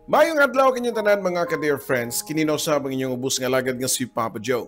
Mayong adlaw kanyang tanan mga ka-dear friends, kininausab ang inyong ubos nga lagad nga si Papa Joe.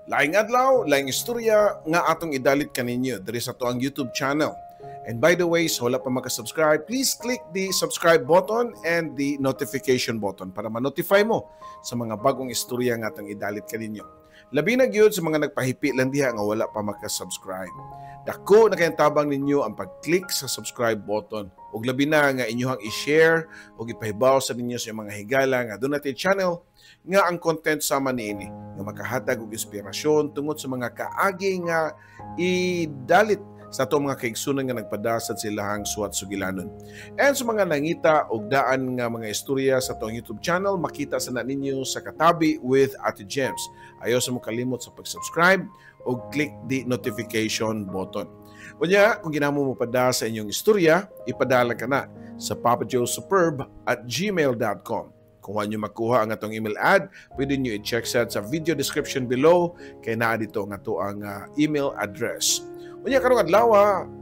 Laing adlaw, laing istorya nga atong idalit kaninyo diri sa tuang YouTube channel. And by the way, so wala pa makasubscribe, please click the subscribe button and the notification button para ma-notify mo sa mga bagong istorya nga atong idalit kaninyo. Labi na gyud sa mga nagpahipi lang diha nga wala pa makasubscribe. Dako na kayang tabang ninyo ang pag-click sa subscribe button. Ug labi na nga inyohang i-share ug ipahibaw sa ninyo sa mga higala nga doon natin channel nga ang content sama niini nga makahatag og inspirasyon tungod sa mga kaagi nga idalit sa atong mga kaigsunan nga nagpadasad silahang suwat sugilanon. And sa mga nangita og daan nga mga istorya sa atong YouTube channel, makita sa na ninyo sa Katabi with Ate Gems. Ayaw sa mo kalimot sa pag-subscribe o click the notification button. Kunya, kung ginamo mo pada sa inyong istorya, ipadala ka na sa papajoesuperb@gmail.com. Kung wala nyo makuha ang atong email ad, pwede nyo i-check sa video description below kay naa dito nga to ang email address. Kunya, karong adlaw,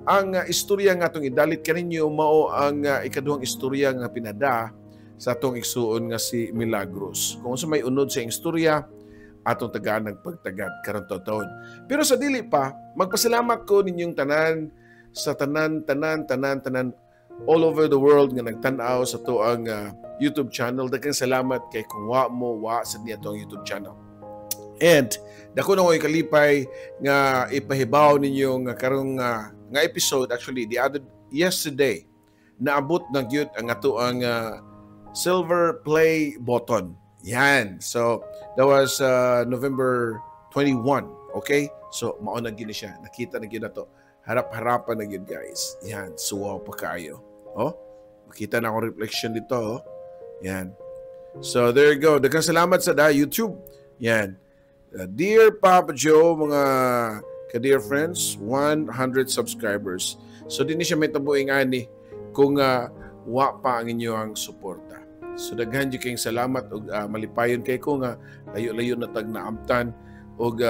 ang istorya nga atong idalit kaninyo mao ang ikaduhang istorya nga pinada sa atong igsuon nga si Milagros. Kung sa may unod sa istorya, atong tagaan nagpagtagad karon taon. Pero sa dili pa, magpasalamat ko ninyong tanan sa tanan all over the world nga nagtan-aw sa tuang YouTube channel. Daghang salamat kay kung wa sa niya tong YouTube channel. And dako na ko kalipay nga ipahibaw ninyo nga karong nga episode, actually yesterday naabot na gyud ang atoang silver play button. Yan. So, that was November 21. Okay? So, mauna gini siya. Nakita na gina to. Harap-harapan na gini, guys. Yan. Suwaw pa kayo. Oh? Makita na akong reflection dito. Oh? Yan. So, there you go. Daghang salamat sa YouTube. Yan. Dear Papa Joe, mga ka-dear friends, 100 subscribers. So, din siya may tabuing ani kung wa pa ang inyong suporta. So daghan jud kayong salamat og malipayon kay ko nga layo-layo na tag naamtan og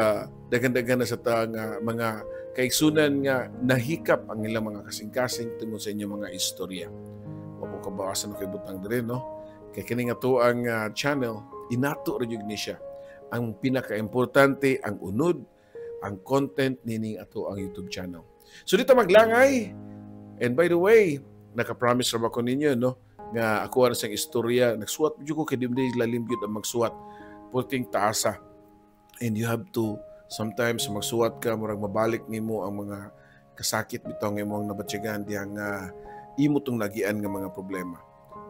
daghan-daghan na sa tang mga kaigsunan nga nahikap ang ilang mga kasing-kasing tungod sa inyong mga istorya. Wa ko kabawasan kay butang dire no. Kay kini nga to ang channel inato ra jud ni siya. Ang pinaka-importante ang unod, ang content nining ato ang YouTube channel. So dito maglangay. And by the way, naka-promise ra ba ko ninyo no? Nga ako ang isang istorya, nagsuwat ko kay dimday lalim gyud ang magsuwat puting taasa. And you have to sometimes magsuwat ka murag mabalik nimo ang mga kasakit bitaw nga imong nabatyagan diyang imo tong nagian nga mga problema.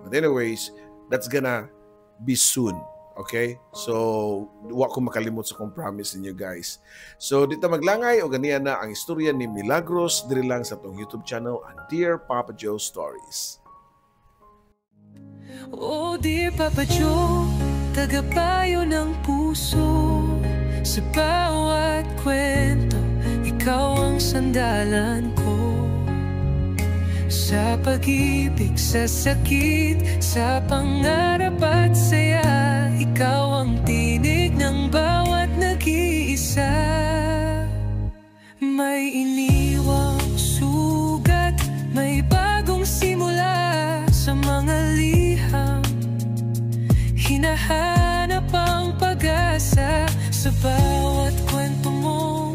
But anyways, that's gonna be soon. Okay? So, wa ko makalimot sa kong promise ninyo guys. So, dito maglangay o ganiya na ang istorya ni Milagros diri lang sa tong YouTube channel, ang Dear Papa Joe Stories. Oh, dear Papa Joe, tagapayo ng puso. Sa bawat kwento, ikaw ang sandalan ko. Sa pag-ibig, sa sakit, sa pangarap at saya, ikaw ang tinig ng bawat nag-iisa. May iniwang sugat, may bagong simula sa mga liham. Hinahanap ang pag-asa sa bawat kwento mong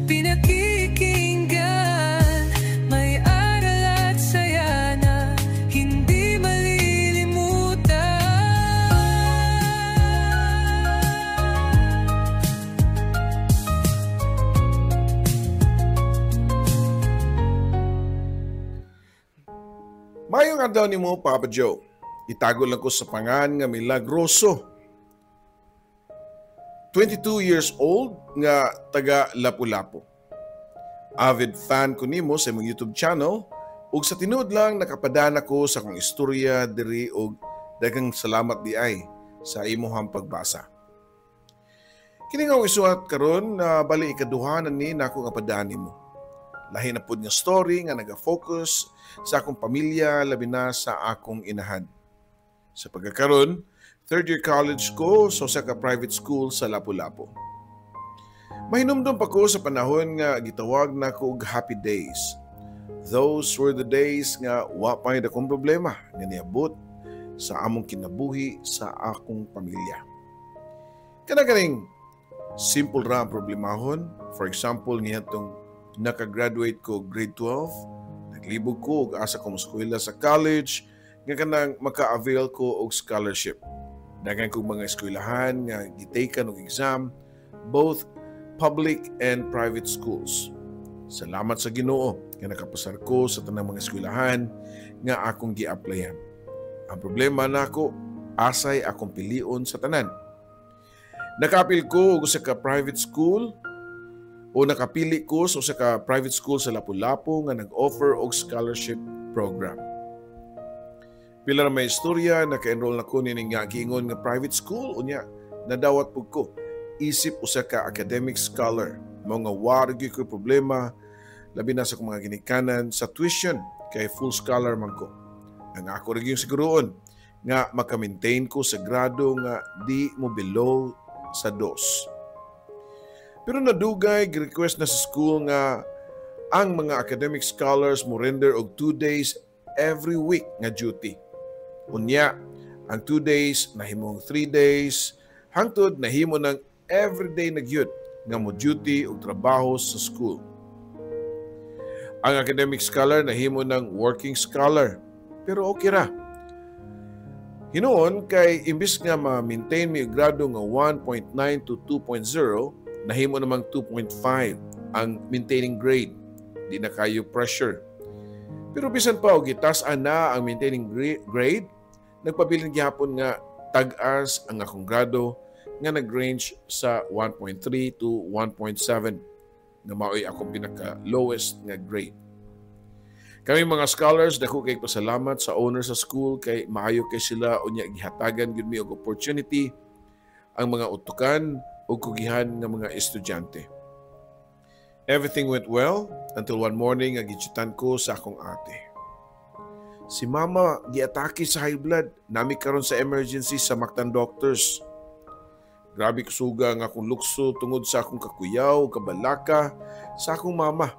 pinakikinggan. May aral at saya na hindi malilimutan. Mayong adlaw nimo Papa Joe. Itago lang ko sa pangan nga Milagroso. 22 years old nga taga Lapu-Lapu. Avid fan ko nimo sa imong YouTube channel ug sa tinuod lang nakapadana ko sa akong istorya diri og daghang salamat di ay sa imong pagbasa. Kini nga isuat karon na bali ikaduha na ni nako nga padani mo. Lahi na pud nga story nga naga-focus sa akong pamilya labi na sa akong inahan. Sa pagkakaroon, third year college ko sa ka private school sa Lapu-Lapu. Mahinumdum pa ko sa panahon nga gitawag na ko og happy days. Those were the days nga wa pa akong problema nga niabot sa among kinabuhi sa akong pamilya. Kanaganing simple ra ang problemahon. For example, niyatong nakagraduate ko grade 12, naglibog ko og asa ko eskwela sa college, nga kanang maka-avail ko og scholarship. Daghan kong mga eskwelahan nga gitaken og exam, both public and private schools. Salamat sa Ginoo nga nakapasar ko sa tanang mga eskwelahan nga akong gi-applyan. Ang problema nako, asay akong pilion sa tanan. Nakapil ko sa ka private school o nakapili ko sa ka private school sa Lapu-Lapu nga nag-offer og scholarship program. Pila ra may istorya, naka-enroll na ko nining nga giingon nga private school unya nadawat pud ko. Isip usa ka academic scholar. Mga wargi ko problema labi na sa kong mga ginikanan sa tuition kay full scholar man ko. Ang ako rin yung siguroon nga maka-maintain ko sa grado nga di mo below sa 2. Pero nadugay request na sa school nga ang mga academic scholars mo render og 2 days every week nga duty. Unya, ang 2 days nahimong 3 days, hangtod nahimo ng everyday na gyud nga mo duty og trabaho sa school. Ang academic scholar nahimo ng working scholar, pero okay ra. Hinoon kay imbis nga ma-maintain mi grado nga 1.9 to 2.0, nahimo namang 2.5 ang maintaining grade. Di na kayo pressure. Pero bisan pa og gitas-an na ang maintaining grade, nagpabilin gyapon nga tag-as ang akong grado nga nag-range sa 1.3 to 1.7 na mao'y akong pinaka-lowest nga grade. Kami mga scholars, dako kay pasalamat sa owner sa school kay maayo kay sila unya gihatagan gyud mi og opportunity ang mga utukan o kugihan ng mga estudyante. Everything went well until one morning nga gichutan ko sa akong ate. Si mama giatake sa high blood, nami karon sa emergency sa Mactan Doctors. Grabe kusuga nga akong lukso tungod sa akong kakuyaw, kabalaka sa akong mama.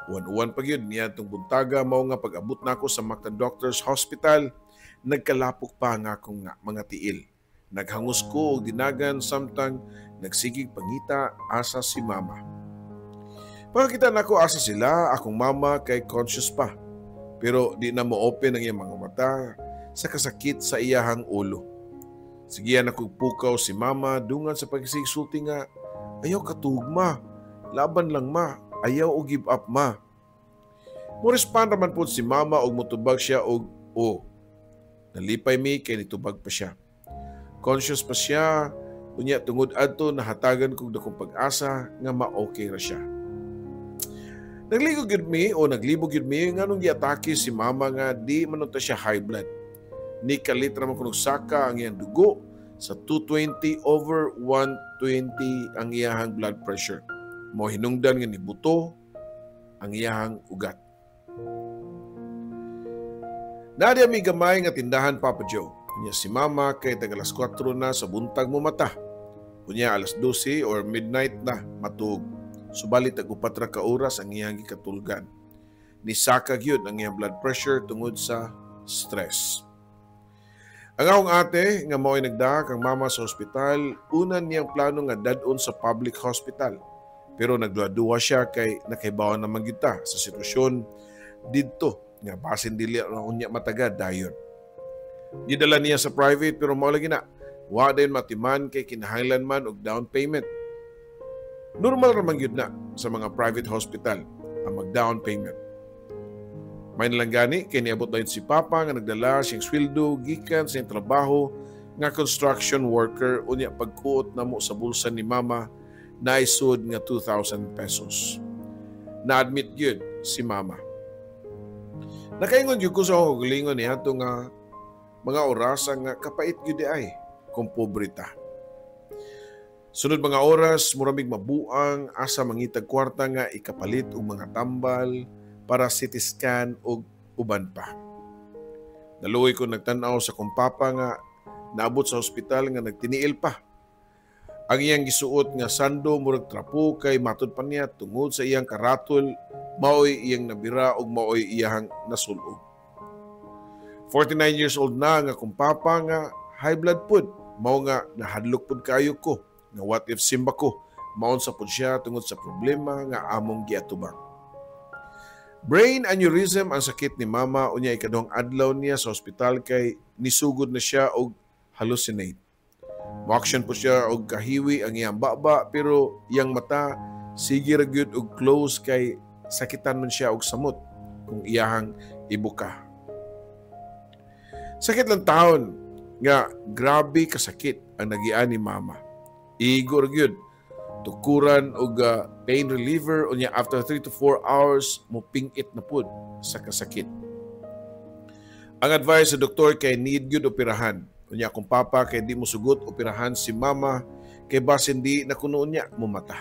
Uwan-uwan pa yun niya itong buntaga, mao nga pag-abot na ako sa Mactan Doctors Hospital, nagkalapok pa nga akong mga tiil. Naghangos ko og dinagan samtang nagsigig pangita asa si mama. Pagkakita na ko asa sila, akong mama kay conscious pa. Pero di na mo open ang iyang mga mata sa kasakit sa iyahang ulo. Sigiyan ako pukaw si mama dungan sa pagsigsulti nga, ayaw katugma, laban lang ma. Ayaw o give up ma. Mo-respond naman po si mama og motubag siya og nalipay mi kay nitubag pa siya. Conscious pa siya, unya tungod adto nahatagan kog dakong pag-asa nga ma-okay ra siya. Naglibog yun mi nganong giatake si mama nga di manunta siya high blood. Ni kalitra man kunog saka ang iyang dugo sa 220/120 ang iyahang blood pressure. Mo hinungdan nga ni buto ang iyahang ugat. Nadia mi gamay nga tindahan Papa Joe. Unya si mama kay tag alas 4 na sa buntag mo mata. Unya alas 12 or midnight na matug. Subalit tag 4 ka oras ang iyang gikatulgan. Nisaka gyud ang iyang blood pressure tungod sa stress. Ang akong ate nga mao'y nagdahak ang mama sa ospital, unan niyang plano nga dadon sa public hospital. Pero nagduwa-duwa siya kay nakaibawan naman kita sa sitwasyon didto nga basin dili unya matagad dayon. Gidala niya sa private pero mao lagi na wa din matiman kay kinahanglan man og down payment. Normal ra man gyud na sa mga private hospital ang mag-down payment. May nalanggani kay niabot dayon si Papa nga nagdala siyang sweldo gikan sa trabaho nga construction worker unya pagkuot namo sa bulsa ni Mama naisud nga 2,000 pesos. Na-admit yun si mama. Nakaingon yun ko sa hugulingon niya ito nga mga oras nga kapait yun ay kung pobrita. Sunod mga oras, muramig mabuang asa mangitag kwarta nga ikapalit og mga tambal para CT scan og uban pa. Naluoy ko nagtanaw sa kong papa nga naabot sa ospital nga nagtiniil pa. Ang iyang gisuot nga sando murag trapo kay matud pa niya tungod sa iyang karatol, maoy iyang nabira og maoy iyang nasulog. 49 years old na nga kung papa nga high blood pud. Mao nga nahadlok pud kayo ko nga what if simba ko maon sa pud siya tungod sa problema nga among giatubang. Brain aneurysm ang sakit ni mama unya ikadong adlaw niya sa ospital kay nisugod na siya og hallucinate. Mo-action po siya og kahiwi ang iyang baba pero iyang mata sige ra gyud og close kay sakitan man siya og samot kung iyahang ibuka. Sakit lang taon nga grabe kasakit ang nagian ni mama. Igo ra gyud tukuran og pain reliever unya after 3 to 4 hours mo pingit na pud sa kasakit. Ang advice sa doktor kay need gyud operahan. Unya kung papa kay di mo sugot operahan si mama kay basin di na kuno niya mo mata.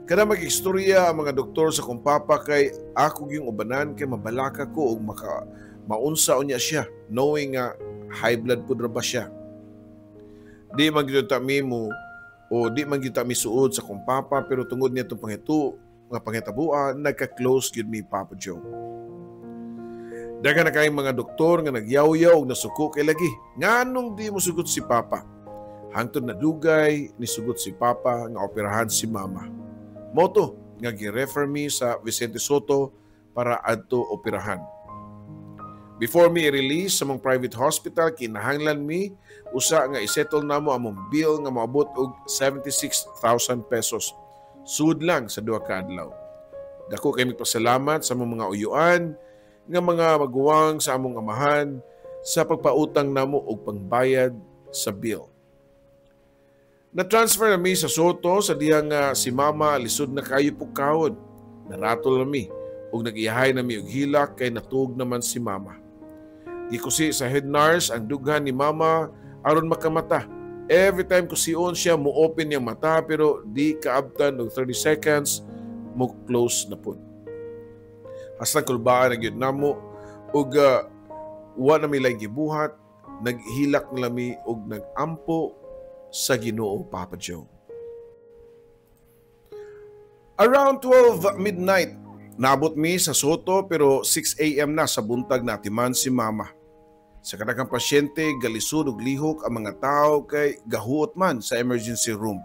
Kada mag-istorya ang mga doktor sa kung papa kay ako yung ubanan kay mabalaka ko og maunsa unya siya knowing nga high blood pud ra ba siya. Di man gyud ta mi mo o di man gyud ta mi suod sa kung papa pero tungod niya tong panghitabuan nagka-close gyud mi Papa Joe. Dagan na kayong mga doktor nga nagyaw-yaw og nasuko kay lagi. Nganong di mo sugot si papa? Hangtod na dugay ni sugot si papa nga operahan si mama. Moto nga gi-refer mi sa Vicente Soto para adto operahan. Before me i-release sa mong private hospital, kinahanglan mi usa nga isettle namo among bill nga moabot og 76,000 pesos. Sud lang sa duha ka adlaw. Dako kay magpasalamat sa among mga uyuan nga mga maguwang sa among amahan sa pagpautang namo og pangbayad sa bill. Na-transfer na mi sa Soto sa dihang si mama lisod na kayo pukawon. Naratol na mi ug nag-iyahay na mi og hilak kay natug naman si mama. Gikusi sa head nurse ang dughan ni mama aron makamata. Every time kusion siya mo open yung mata pero di kaabtan og 30 seconds mo close na pud. Hasta kulbaan na gyud namo ug wa na mi lay gibuhat, naghilak na mi og nagampo sa Ginoo Papa Joe. Around 12 midnight, naabot mi sa Soto pero 6 a.m. na sa buntag natiman si mama. Sa kadakang pasyente, galisod ug lihok ang mga tao kay gahuot man sa emergency room.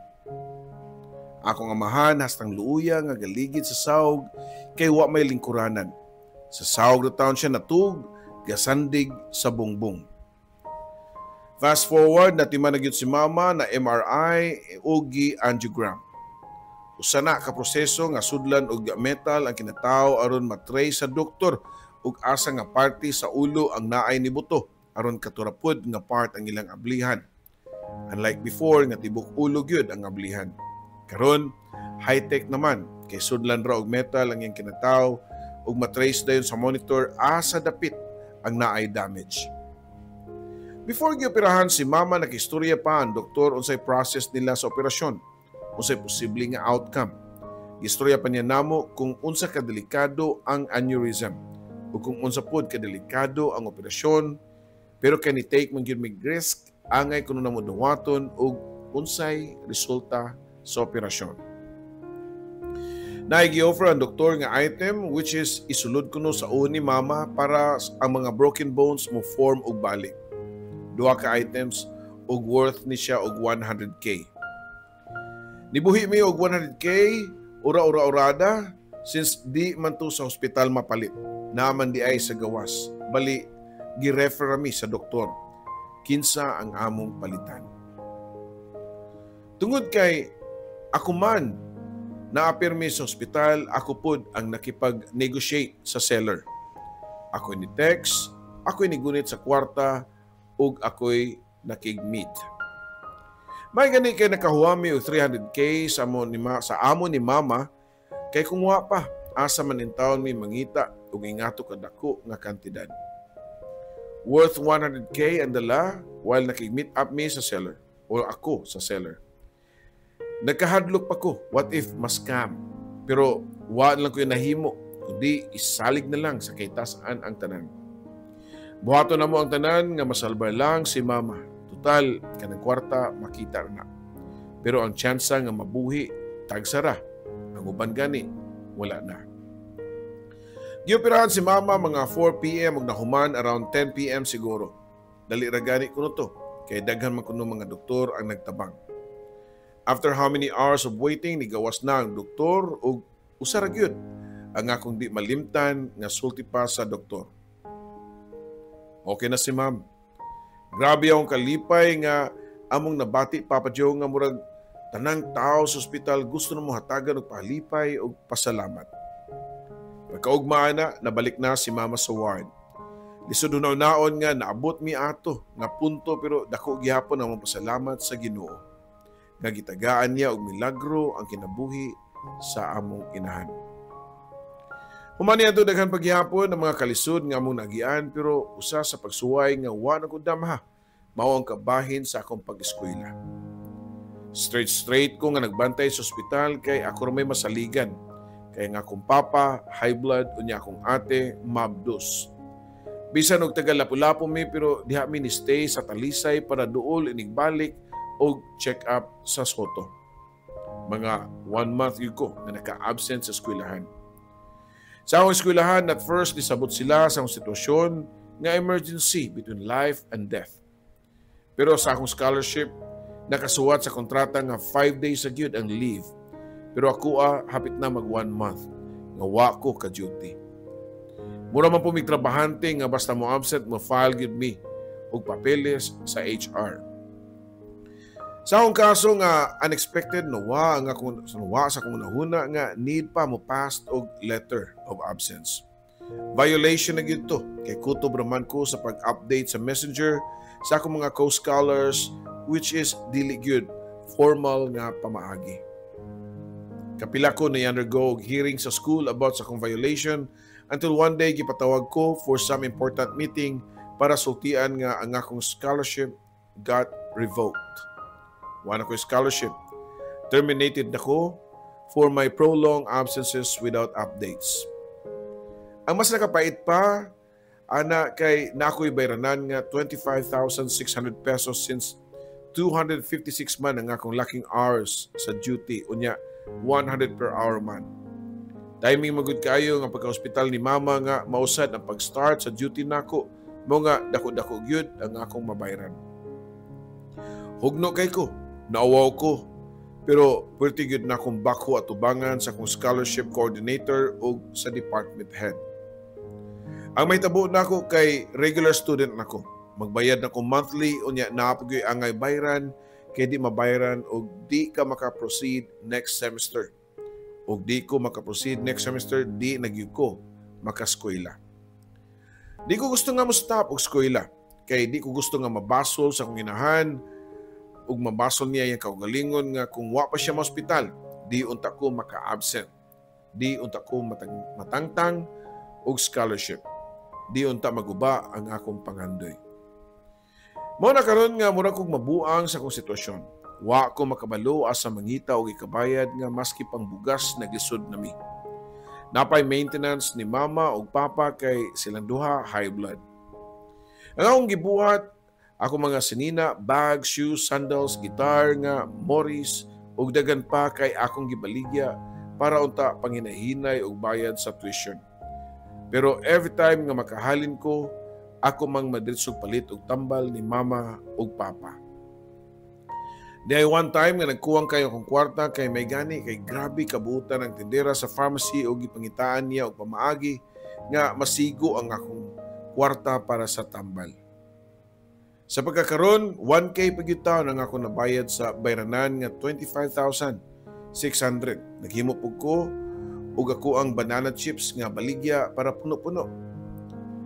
Akong amahan hastang luuya nga galigid sa sawg kay wa may lingkuranan. Sa sawg na taon siya natug, gasandig sa bungbong. Fast forward, natiman na gyud si mama na MRI ug angiogram. Usa na ka proseso nga sudlan og metal ang kinataw aron matrace sa doktor ug asa nga parte sa ulo ang naay ni buto aron katurapod nga part ang ilang ablihan. Unlike before nga tibok ulo gyud ang ablihan. Karon high-tech naman kay sudlan ra og metal ang iyang kinataw ug matrace dayon sa monitor asa dapit ang naay damage. Before gioperahan si mama, nakistorya pa ang doktor unsay process nila sa operasyon, unsay posible nga outcome. Gistorya pa niya namo kung unsa kadelikado ang aneurysm o kung unsa pod kadelikado ang operasyon, pero can it take man gyud mig risk angay kuno namo duwaton og unsay resulta sa operasyon. Naigi-offer ang doktor nga item which is isulod kuno sa ulo ni mama para ang mga broken bones mo form og balik. Duha ka items ug worth ni siya og 100k. Nibuhi mi og 100k ura-ura-urada since di man to sa hospital mapalit. Naman di ay sa gawas. Bali gi-refer mi sa doktor. Kinsa ang among palitan. Tungod kay ako man naapirmi sa hospital, ako pod ang nakipag-negotiate sa seller. Ako ni text, ako ni gunit sa kwarta, ug ako'y nakig-meet. May gani kay nakahuami og 300k sa amo ni mama, kay kung wa pa, asa man in taon mi mangita ug ingato kadako nga kantidad. Worth 100k ang dala while nakig-meet up mi sa seller o ako sa seller. Nagkahadlok pa ko, what if ma-scam? Pero wa lang ko yung nahimo, kundi isalig na lang sa kaytasaan ang tanan. Buhato na mo ang tanan nga masalbar lang si mama. Total, kanang kwarta, makita na. Pero ang tsansa nga mabuhi, tagsara. Ang uban gani, wala na. Gioperahan si mama mga 4 p.m. ug nahuman around 10 p.m. siguro. Dali ra gani kuno to, kay daghan man kuno mga doktor ang nagtabang. After how many hours of waiting, nigawas na ang doktor ug usa ra gyud ang akong di malimtan nga sulti pa sa doktor. Okay na si ma'am. Grabe akong kalipay nga among nabati Papa Joe nga murag tanang tao sa ospital gusto na mo hatagan og pahalipay og pasalamat. Pagkaugmaan na, nabalik na si mama sa ward. Lisod unaw-naon nga naabot mi ato nga punto pero dako gihapon ang pasalamat sa Ginoo. Nga gitagaan niya og milagro ang kinabuhi sa among inahan. Humani ato daghan paghihapon ang mga kalisod nga among nagian pero usa sa pagsuway nga wa na ko damha mao ang kabahin sa akong pag-eskwela. Straight ko nga nagbantay sa ospital kay ako may masaligan. Kaya nga akong papa, high blood, unya akong ate, mabdos. Bisan og taga lapu-lapu mi pero diha mi ni stay sa Talisay para duol inigbalik og check up sa Soto. Mga 1 month yun ko na naka-absent sa eskwelahan. Sa akong eskwelahan, at first nisabot sila sa akong sitwasyon nga emergency between life and death. Pero sa akong scholarship, nakasuwat sa kontrata nga 5 days sa gyud ang leave. Pero ako hapit na mag 1 month nga wa ko ka-duty. Mura man po may trabahante nga basta mo absent mo file gyud me og papeles sa HR. Sa akong kaso nga unexpected nawa nga sa akong nahuna nga need pa mo pass og letter of absence. Violation na gyud to kay kutob raman ko sa pag-update sa messenger sa akong mga co-scholars which is dili gyud formal nga pamaagi. Kapila ko na-undergo hearing sa school about sa akong violation until one day gipatawag ko for some important meeting para sultian nga ang akong scholarship got revoked. Wala ko scholarship. Terminated na ko for my prolonged absences without updates. Ang mas nakapait pa, ana kay nakoy bayranan nga 25,600 pesos since 256 man ang akong lacking hours sa duty. Unya, 100 per hour man. Timing magud kayo nga pagka-hospital ni mama nga mausad ang pag-start sa duty nako. Mo nga dako-dako gyud ang akong mabayaran. Hugno kay ko, naawaw ko. Pero pwerte gyud na akong bako at tubangan sa akong scholarship coordinator o sa department head. Ang may tabo nako kay regular student nako. Magbayad nako monthly unya naapagyoy angay bayran kaya di mabayaran o di ka makaproceed next semester. O di ko makaproceed next semester, di nagyug ko makaskwela. Di ko gusto nga mo-stop og eskwela. Kay di ko gusto nga mabasol sa akong inahan ug mabasol niya yung kaugalingon nga kung wa pa siya ma-hospital, di unta ko maka-absent. Di unta ko matangtang og scholarship. Di unta maguba ang akong pangandoy. Mao na karon nga mura kog mabuang sa akong sitwasyon. Wa ko makabalo asa mangita og ikabayad nga maski pang bugas naglisod nami. Napay maintenance ni mama ug papa kay silang duha high blood. Ang akong gibuhat, ako mga sinina, bag, shoes, sandals, gitar nga Morris ug dagan pa kay akong gibaligya para unta panginahinay og bayad sa tuition. Pero every time nga makahalin ko, ako mang madritsog palit og tambal ni mama ug papa. Day one time nga nagkuwang kayo akong kwarta kay may gani kay grabe kabuutan ang tindera sa pharmacy og gipangitaan niya og pamaagi nga masigo ang akong kwarta para sa tambal. Sa pagkakaroon, 1K pagyutaw ang ako nabayad sa bayranan nga 25,600. Naghimo po ko ug ako ang banana chips nga baligya para puno-puno.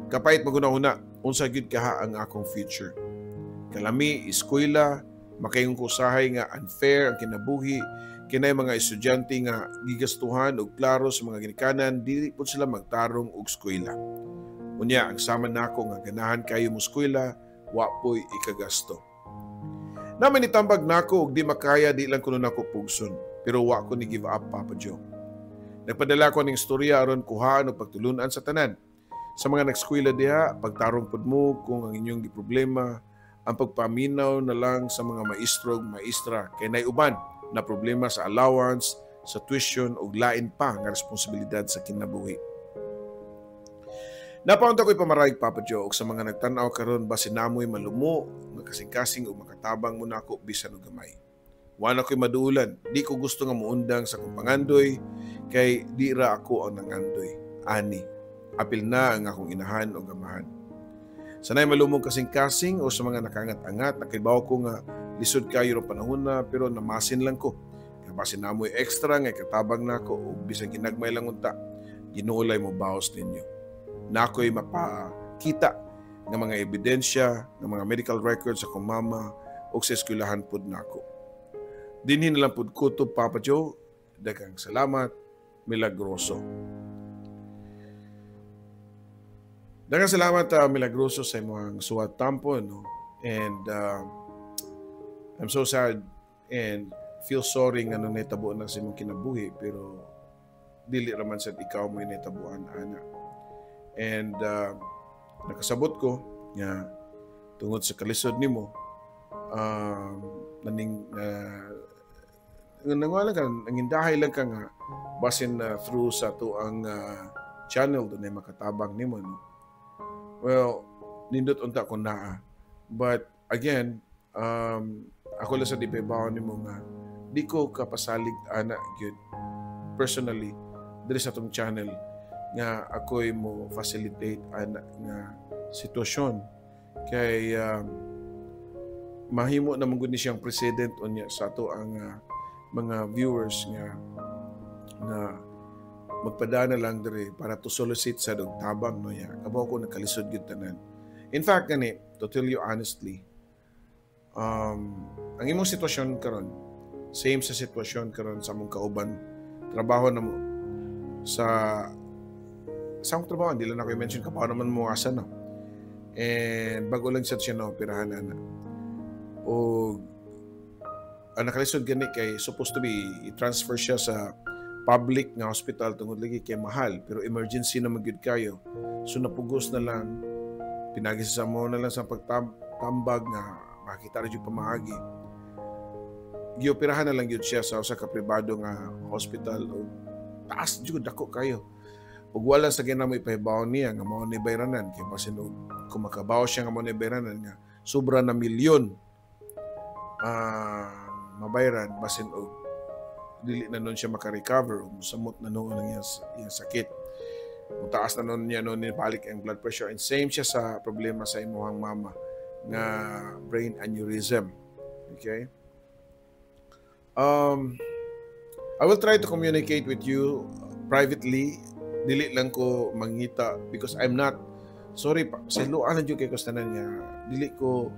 Kapait maguna-una, unsa gyud kaha ang akong future. Kalami, eskwela, makayong kusahay nga unfair ang kinabuhi, kinay mga estudyante nga gigastuhan og klaro sa mga ginikanan, dili po sila magtarong og eskwela. Unya, ang sama nako nga ganahan kayo mo eskwela, wa po'y ikagasto. Namin itambag nako og di makaya di lang kuno nako pugson, pero wa ko ni give up Papa Joe. Nagpadala ko ning istorya aron kuhaan og pagtulunan sa tanan. Sa mga nag-eskwela diha, pagtarong pud mo kung ang inyong giproblema, ang pagpaminaw na lang sa mga maestro ug maestra kay nay uban na problema sa allowance, sa tuition ug lain pa nga responsibilidad sa kinabuhi. Napaunta ko'y pamarayag, Papa Joe, sa mga nagtanaw karon ba sinamoy malumo, magkasing-kasing o makatabang mo na ako bisan o gamay. Wala ko'y maduulan, di ko gusto nga muundang sa kong pangandoy, kay di ra ako ang nangandoy. Ani, apil na ang akong inahan o gamahan. Sanay malumong kasing-kasing o sa mga nakangat-angat, nakibaw ko nga lisod kayo ng panahon na, pero namasin lang ko. Kaya ba sinamoy extra nga katabang na ako o bisan ginagmay lang unta, ginuulay mo baos ninyo. Na ako'y mapakita ng mga ebidensya, ng mga medical records sa kong mama o sa eskwelahan pod na ako. Dinhin na lang pod kutob, Papa Joe. Daghang salamat, Milagroso. Daghang salamat, Milagroso, sa imong suwat tampo. No? And I'm so sad and feel sorry nga nung naitabuan na sa imong kinabuhi, pero dili raman sa ikaw mo naitabuan, ana. And nakasabot ko nga tungod sa kalisod nimo nangwala ka, nangindahay lang ka nga basin through sa tuang channel doon ay makatabang nimo, no? Well, nindot unta ko naa. But again, ako lang sa di paibaw nimo nga di ko kapasalig ana gyud personally diri sa tong channel nga ako'y mo facilitate ana nga sitwasyon kay mahimo na mong guni siyang precedent unya sa ato ang mga viewers nga magpadana lang diri para to solicit sa tabang, no ya kabaw ko nakalisod gyud tanan. In fact gani, to tell you honestly, ang imong sitwasyon karon same sa sitwasyon karon sa mong kauban trabaho na mo sa akong trabaho, hindi lang ako i-mention ka pa naman mo asa, no? And bago lang siya na operahan na. O ang nakalisod gani kay supposed to be i-transfer siya sa public nga hospital tungod lagi kay mahal, pero emergency na magyud kayo. So napugos na lang, pinagisa mo na lang sa pagtambag nga makita rin yung pamaagi. Gioperahan na lang yun siya sa usa ka pribado nga hospital o taas jud dako kayo. Ug wala sa gina mo ipahibaw niya nga mao ni bayranan kay basin kung makabaw siya nga mao ni bayranan nga sobra na milyon mabayran basin og dili na nun siya makarecover o musamot na noon ang iyang sakit. Mutaas na noon niya noon ni balik ang blood pressure and same siya sa problema sa imuhang mama nga brain aneurysm. Okay? I will try to communicate with you privately. Dili lang ko mangita because I'm not, sorry pa, sa luan na dyan kay Kostanan nga, dili ko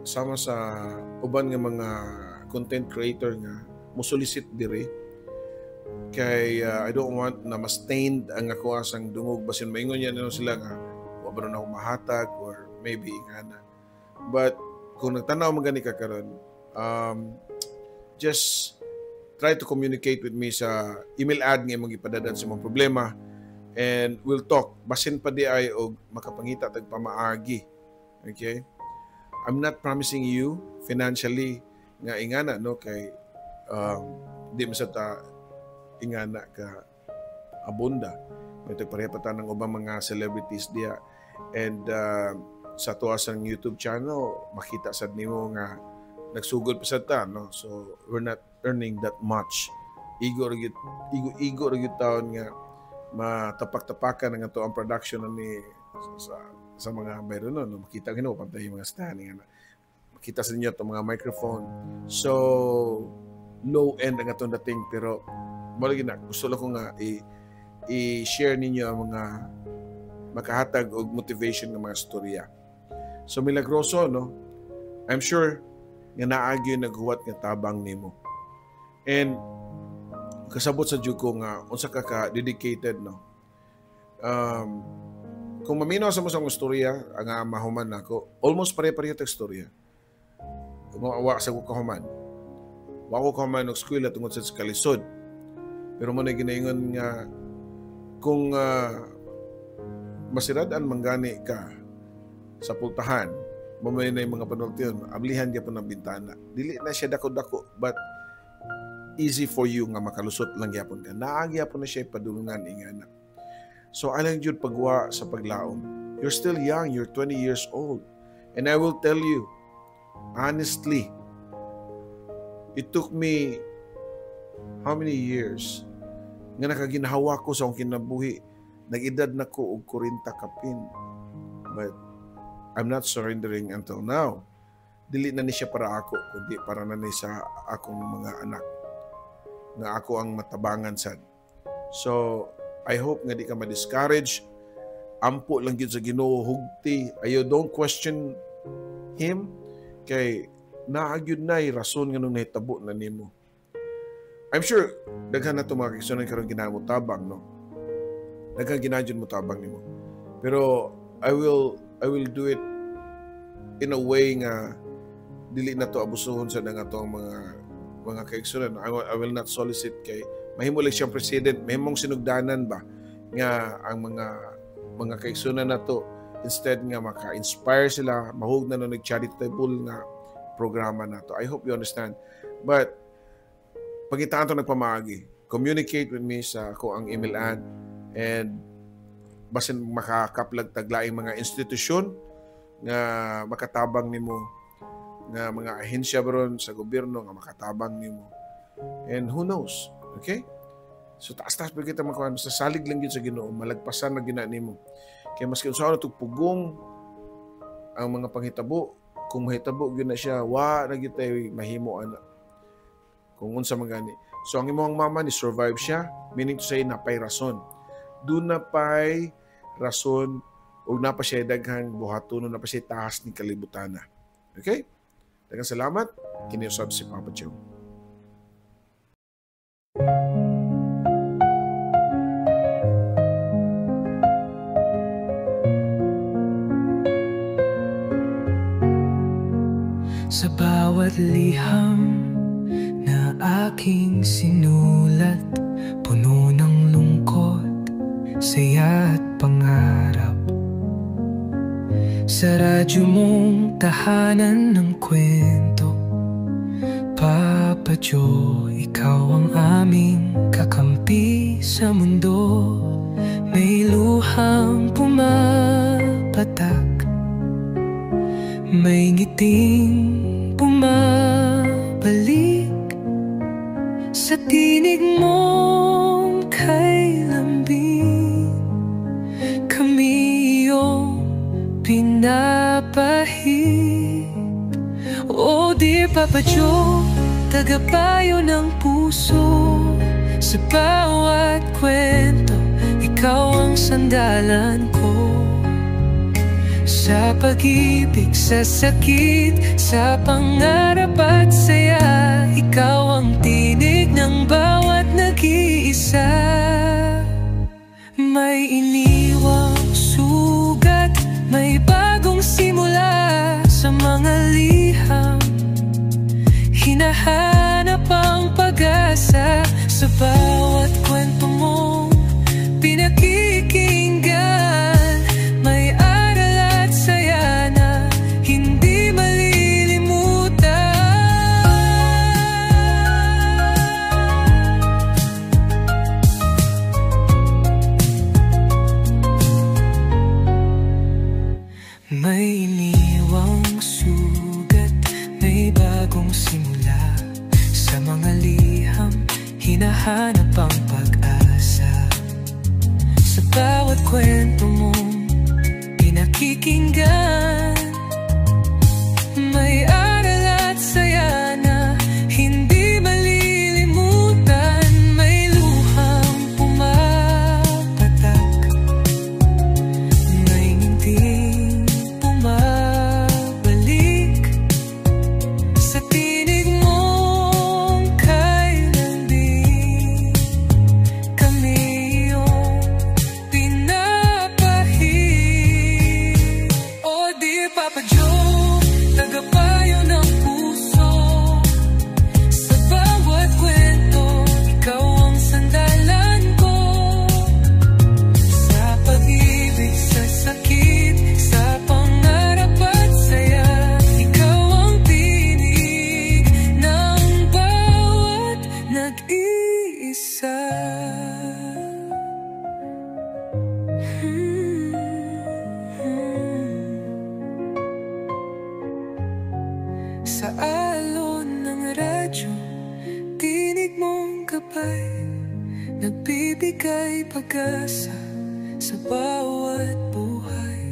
sama sa uban nga mga content creator nga musulisit diri. Kay I don't want na ma-stained ang ako asang dungog basin maingon yan sila nga wabro na ako mahatag or maybe nga na. But kung nagtanaw magani ka karon, just try to communicate with me sa email ad nga imong ipadadan sa imong problema and we'll talk. Basin pa di ay og makapangita tag pamaagi. Okay? I'm not promising you financially nga ingana, no, kay di masata ingana ka abunda. May pareha ng ubang mga celebrities diya and sa tuwasang YouTube channel makita sad nimo nga nagsugod pa sa ta, no? So we're not earning that much. Igo ra taon nga matapak-tapakan nga to ang production ni sa mga mayroon no. Makita gino pantay yung mga standing nga makita sa inyo itong mga microphone. So low end ang atong dating pero malagi na gusto lang ko nga i-share ninyo ang mga makahatag og motivation ng mga storya. So Milagroso, no, I'm sure nga naagyo naghuwat nga tabang nimo. And kasabot sa jud ko nga unsa ka dedicated, no. Kung maminaw sa mo sa istorya ang mahuman nako, almost pare-pareho ta istorya. Wa sa ko kahuman. Wa ko kahuman og eskwela tungod sa kalisod. Pero mo na ginaingon nga kung masiradan manggani ka sa pultahan, mamay na yung mga panultiyon, ablihan niya po ng bintana. Dili na siya dako-dako, but easy for you nga makalusot lang yapon ka. Naagyapon na siya ipadulungan ingana. So alang jud pagwa sa paglaom. You're still young, you're 20 years old. And I will tell you, honestly, it took me how many years nga nakaginhawa ko sa akong kinabuhi. Nag-edad na ko og 40 kapin. But I'm not surrendering until now. Dili na ni siya para ako, kundi para na ni sa akong mga anak. Nga ako ang matabangan sad. So, I hope nga di ka ma-discourage. Ampo lang yun sa Ginoo, hugti. Ayo, don't question Him. Kay naagyod na rason nga nung nahitabo na nimo. I'm sure, daghan na itong mga kiksunan karong ginamo tabang, no? Daghan ginadyon mo tabang nimo. Pero, I will do it in a way nga dili na to abusuhon sa nga to mga kaigsunan. I will not solicit kay mahimo lang siyang president, mahimong sinugdanan ba nga ang mga kaigsunan na to instead nga maka-inspire sila, mahug na nag-charitable nga programa na to. I hope you understand. But pagitaan to nagpamaagi. Communicate with me sa ako ang email ad and basin makakaplag taglaing mga institusyon nga makatabang nimo nga mga ahensya baron sa gobyerno nga makatabang nimo. And who knows? Okay? So taas-taas pa kita makawan sa salig lang yun sa Ginoo, malagpasan na gina nimo. Kaya maski unsa na tugpugong ang mga panghitabo, kung mahitabo gyud na siya, wa na gyud tay mahimo ana. Kung unsa magani. So ang imong mama ni survive siya, meaning to say napay rason. Doon na pay rason o na pa siya daghang buhaton, na pa siya tahas ni kalibutan na. Okay? Daghang salamat. Kiniusab si Papa Joe. Sa bawat liham na aking sinulat, puno ng lungkot, saya at pangarap. Sa radyo mong tahanan ng kwento, Papa Joe, ikaw ang aming kakampi sa mundo. May luhang pumapatak, may ngiting bumabalik sa tinig mong kay lambing. Kami iyong pinapahid. O dear Papa Joe, tagapayo ng puso. Sa bawat kwento, ikaw ang sandalan ko. Sa pag-ibig, sa sakit, sa pangarap at saya, ikaw ang tinig ng bawat nag-iisa. May iniwang sugat, may bagong simula sa mga liham. Hinahanap ang pag-asa sa bawat kwento mong pinakikinggan. May saya na hindi malilimutan. May iniwang sugat, may bagong simula sa mga liham. Hinahanap ang pag-asa sa bawat kwento mong pinakikinggan. May aral at saya na hindi malilimutan. May luhang pumapatak, may ngiting bumabalik sa tinig mong kay lambing. Kami iyong pinapahid. O dear Papa Joe, tagapayo ng puso. Sa bawat kwento, ikaw ang sandalan ko. Sa pag-ibig, sa sakit, sa pangarap at saya, ikaw ang tinig ng bawat nag-iisa. Sa alon ng radyo, tinig mong gabay, nagbibigay pag-asa sa bawat buhay.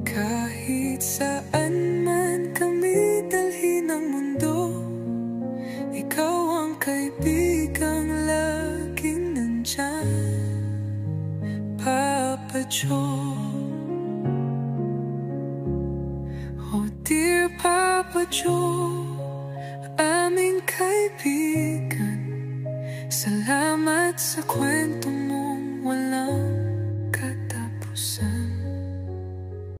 Kahit saan man kami dalhin ng mundo, ikaw ang kaibigang laging nandyan, Papa Joe. Oh dear Papa Joe, aming kaibigan, salamat sa kwento mo.